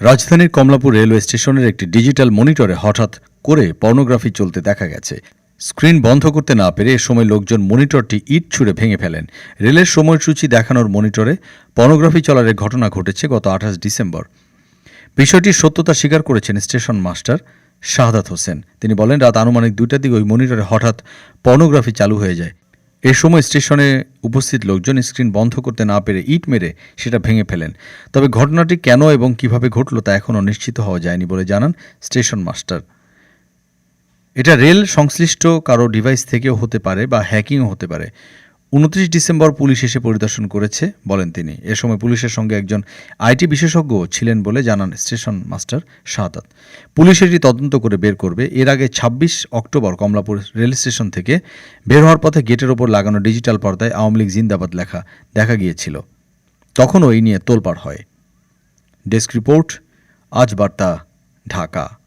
রাজধানীর কমলাপুর রেলওয়ে স্টেশনের একটি ডিজিটাল মনিটরে হঠাৎ করে পর্নোগ্রাফি চলতে দেখা গেছে। স্ক্রিন বন্ধ করতে না পেরে এ সময় লোকজন মনিটরটি ইট ছুঁড়ে ভেঙে ফেলেন। রেলের সময়সূচি দেখানোর মনিটরে পর্নোগ্রাফি চলার ঘটনা ঘটেছে গত 28 ডিসেম্বর। বিষয়টির সত্যতা স্বীকার করেছেন স্টেশন মাস্টার শাহাদাত হোসেন। তিনি বলেন, রাত আনুমানিক 2টার দিকে ওই মনিটরে হঠাৎ পর্নোগ্রাফি চালু হয়ে যায়। এ সময় স্টেশনে উপস্থিত লোকজন স্ক্রিন বন্ধ করতে না পেরে ইট মেরে সেটা ভেঙে ফেলেন। তবে ঘটনাটি কেন এবং কিভাবে ঘটল তা এখনও নিশ্চিত হওয়া যায়নি বলে জানান স্টেশন মাস্টার। এটা রেল সংশ্লিষ্ট কারো ডিভাইস থেকেও হতে পারে বা হ্যাকিংও হতে পারে। 29 ডিসেম্বর পুলিশ এসে পরিদর্শন করেছে বলেন তিনি। এ সময় পুলিশের সঙ্গে একজন আইটি বিশেষজ্ঞ ছিলেন বলে জানান স্টেশন মাস্টার শাহাদাত। পুলিশ এটি তদন্ত করে বের করবে। এর আগে 26 অক্টোবর কমলাপুর রেল স্টেশন থেকে বের হওয়ার পথে গেটের ওপর লাগানো ডিজিটাল পর্দায় আওয়ামী লীগ জিন্দাবাদ লেখা দেখা গিয়েছিল। তখনও এই নিয়ে তোলপাড় হয়। ডেস্ক রিপোর্ট, আজ বার্তা, ঢাকা।